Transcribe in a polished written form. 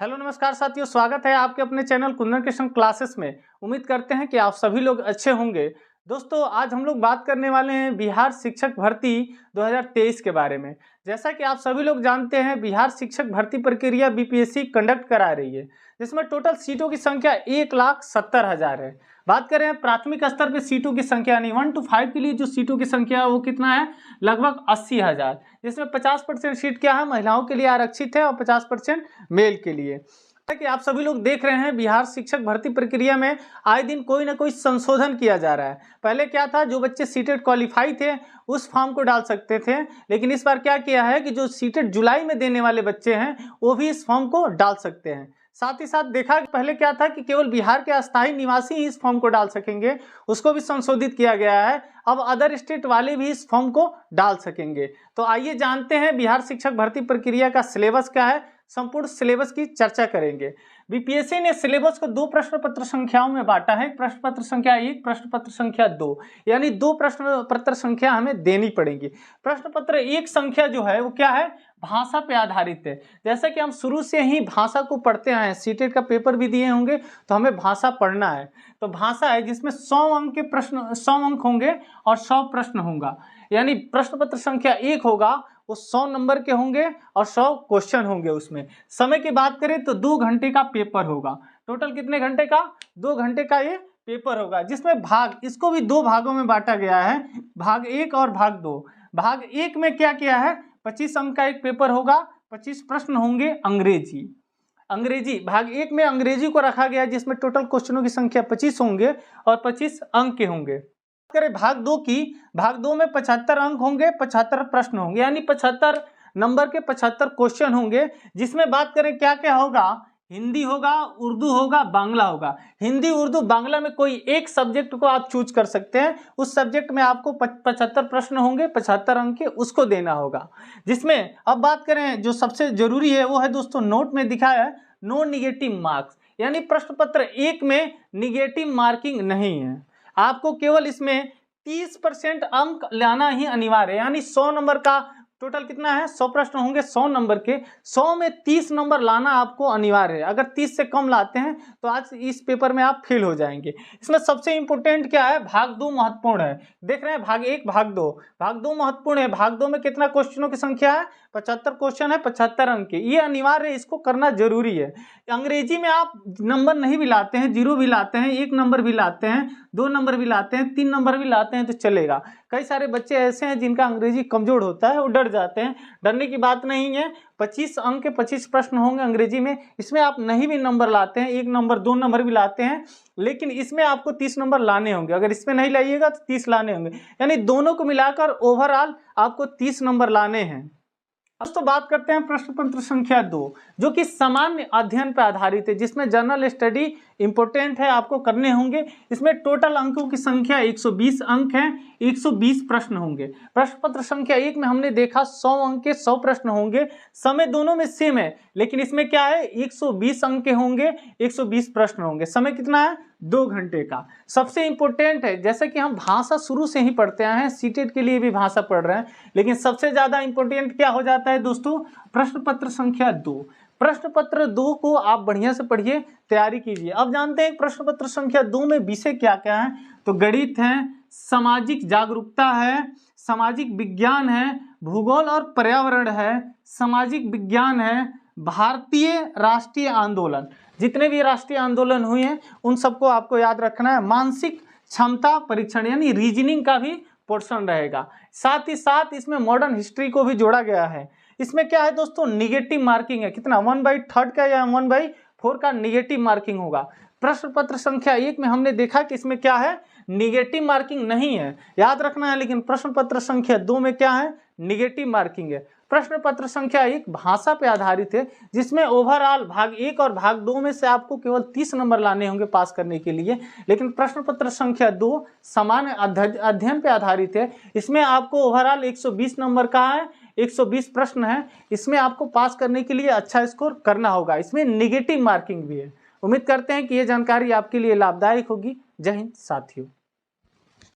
Hello नमस्कार साथियों, स्वागत है आपके अपने चैनल कुंदन कृष्ण क्लासेस में। उम्मीद करते हैं कि आप सभी लोग अच्छे होंगे। दोस्तों, आज हम लोग बात करने वाले हैं बिहार शिक्षक भर्ती 2023 के बारे में। जैसा कि आप सभी लोग जानते हैं, बिहार शिक्षक भर्ती प्रक्रिया बीपीएससी कंडक्ट करा रही है, जिसमें टोटल सीटों की संख्या 1,70,000 है। बात करें प्राथमिक स्तर पर सीटों की संख्या यानी 1 to 5 के लिए जो सीटों की संख्या है वो कितना है, लगभग 80,000, जिसमें 50% सीट क्या है महिलाओं के लिए आरक्षित है और 50% मेल के लिए। कि आप सभी लोग देख रहे हैं बिहार शिक्षक भर्ती प्रक्रिया में आए दिन कोई ना कोई संशोधन किया जा रहा है। पहले क्या था, जो बच्चे सीटेट क्वालिफाई थे उस फॉर्म को डाल सकते थे, लेकिन इस बार क्या किया है कि जो सीटेट जुलाई में देने वाले बच्चे हैं वो भी इस फॉर्म को डाल सकते हैं। साथ ही साथ देखा कि पहले क्या था कि केवल बिहार के अस्थायी निवासी ही इस फॉर्म को डाल सकेंगे, उसको भी संशोधित किया गया है। अब अदर स्टेट वाले भी इस फॉर्म को डाल सकेंगे। तो आइए जानते हैं बिहार शिक्षक भर्ती प्रक्रिया का सिलेबस क्या है, संपूर्ण सिलेबस की चर्चा करेंगे। बीपीएससी ने सिलेबस को 2 प्रश्न पत्र संख्याओं में बांटा है, प्रश्न पत्र संख्या 1, प्रश्न पत्र संख्या 2, यानी 2 प्रश्न पत्र संख्या हमें देनी पड़ेगी। प्रश्न पत्र 1 संख्या जो है वो क्या है, भाषा पे आधारित है। जैसे कि हम शुरू से ही भाषा को पढ़ते आए हैं, सीटेट का पेपर भी दिए होंगे तो हमें भाषा पढ़ना है। तो भाषा है जिसमें 100 अंक के प्रश्न 100 अंक होंगे और 100 प्रश्न होगा, यानी प्रश्न पत्र संख्या 1 होगा वो 100 नंबर के होंगे और 100 क्वेश्चन होंगे। उसमें समय की बात करें तो 2 घंटे का पेपर होगा। टोटल कितने घंटे का, 2 घंटे का ये पेपर होगा, जिसमें भाग इसको भी 2 भागों में बांटा गया है, भाग 1 और भाग 2। भाग 1 में क्या किया है, 25 अंक का एक पेपर होगा, 25 प्रश्न होंगे अंग्रेजी भाग 1 में अंग्रेजी को रखा गया, जिसमें टोटल क्वेश्चनों की संख्या 25 होंगे और 25 अंक के होंगे। करें भाग 2 की, भाग 2 में 75 अंक होंगे, 75 प्रश्न होंगे, यानी 75 नंबर के 75 क्वेश्चन होंगे। जिसमें बात करें क्या क्या होगा, हिंदी होगा, उर्दू होगा, बांग्ला होगा। हिंदी उर्दू बांग्ला में कोई एक सब्जेक्ट को आप चूज कर सकते हैं, उस सब्जेक्ट में आपको 75 प्रश्न होंगे, 75 अंक के उसको देना होगा। जिसमें अब बात करें जो सबसे जरूरी है वो है दोस्तों, नोट में दिखाया है नो निगेटिव मार्क्स, यानी प्रश्न पत्र 1 में निगेटिव मार्किंग नहीं है। आपको केवल इसमें 30% अंक लाना ही अनिवार्य है, यानी 100 नंबर का टोटल कितना है, 100 प्रश्न होंगे 100 नंबर के, 100 में 30 नंबर लाना आपको अनिवार्य है। अगर 30 से कम लाते हैं तो आज इस पेपर में आप फेल हो जाएंगे। इसमें सबसे इंपॉर्टेंट क्या है, भाग 2 महत्वपूर्ण है। देख रहे हैं भाग 1 भाग 2, भाग 2 महत्वपूर्ण है। भाग 2 में कितना क्वेश्चनों की संख्या है, 75 क्वेश्चन है, 75 अंक के, ये अनिवार्य है, इसको करना जरूरी है। अंग्रेजी में आप नंबर नहीं भी लाते हैं, 0 भी लाते हैं, 1 नंबर भी लाते हैं, 2 नंबर भी लाते हैं, 3 नंबर भी लाते हैं तो चलेगा। कई सारे बच्चे ऐसे हैं जिनका अंग्रेजी कमजोर होता है, वो डर जाते हैं। डरने की बात नहीं है, 25 अंक के 25 प्रश्न होंगे अंग्रेजी में। इसमें आप नहीं भी नंबर लाते हैं, 1 नंबर 2 नंबर भी लाते हैं, लेकिन इसमें आपको 30 नंबर लाने होंगे। अगर इसमें नहीं लाइएगा तो 30 लाने होंगे, यानी दोनों को मिलाकर ओवरऑल आपको 30 नंबर लाने हैं। अब तो बात करते हैं प्रश्न पत्र संख्या 2, जो कि सामान्य अध्ययन पर आधारित है, जिसमें जनरल स्टडी इंपॉर्टेंट है, आपको करने होंगे। इसमें टोटल अंकों की संख्या 120 अंक है, 120 प्रश्न होंगे। प्रश्न पत्र संख्या 1 में हमने देखा 100 अंक के 100 प्रश्न होंगे, समय दोनों में सेम है, लेकिन इसमें क्या है 120 अंक के होंगे, 120 प्रश्न होंगे। समय कितना है, 2 घंटे का। सबसे इंपॉर्टेंट है, जैसे कि हम भाषा शुरू से ही पढ़ते आए हैं, सीटेट के लिए भी भाषा पढ़ रहे हैं, लेकिन सबसे ज्यादा इंपॉर्टेंट क्या हो जाता है दोस्तों, प्रश्न पत्र संख्या 2। प्रश्न पत्र 2 को आप बढ़िया से पढ़िए, तैयारी कीजिए। अब जानते हैं प्रश्न पत्र संख्या 2 में विषय क्या क्या है, तो गणित है, सामाजिक जागरूकता है, सामाजिक विज्ञान है, भूगोल और पर्यावरण है, सामाजिक विज्ञान है, भारतीय राष्ट्रीय आंदोलन, जितने भी राष्ट्रीय आंदोलन हुए हैं उन सबको आपको याद रखना है। मानसिक क्षमता परीक्षण यानी रीजनिंग का भी पोर्शन रहेगा। साथ ही साथ इसमें मॉडर्न हिस्ट्री को भी जोड़ा गया है। इसमें क्या है दोस्तों, निगेटिव मार्किंग है, कितना 1/3 का या 1/4 का निगेटिव मार्किंग होगा। प्रश्न पत्र संख्या 1 में हमने देखा कि इसमें क्या है, निगेटिव मार्किंग नहीं है, याद रखना है। लेकिन प्रश्न पत्र संख्या 2 में क्या है, निगेटिव मार्किंग है। प्रश्न पत्र संख्या 1 भाषा पे आधारित है, जिसमें ओवरऑल भाग 1 और भाग 2 में से आपको केवल 30 नंबर लाने होंगे पास करने के लिए। लेकिन प्रश्न पत्र संख्या 2 सामान्य अध्ययन पे आधारित है, इसमें आपको ओवरऑल 120 नंबर का है, 120 प्रश्न है, इसमें आपको पास करने के लिए अच्छा स्कोर करना होगा। इसमें निगेटिव मार्किंग भी है। उम्मीद करते हैं कि ये जानकारी आपके लिए लाभदायक होगी। जय हिंद साथियों।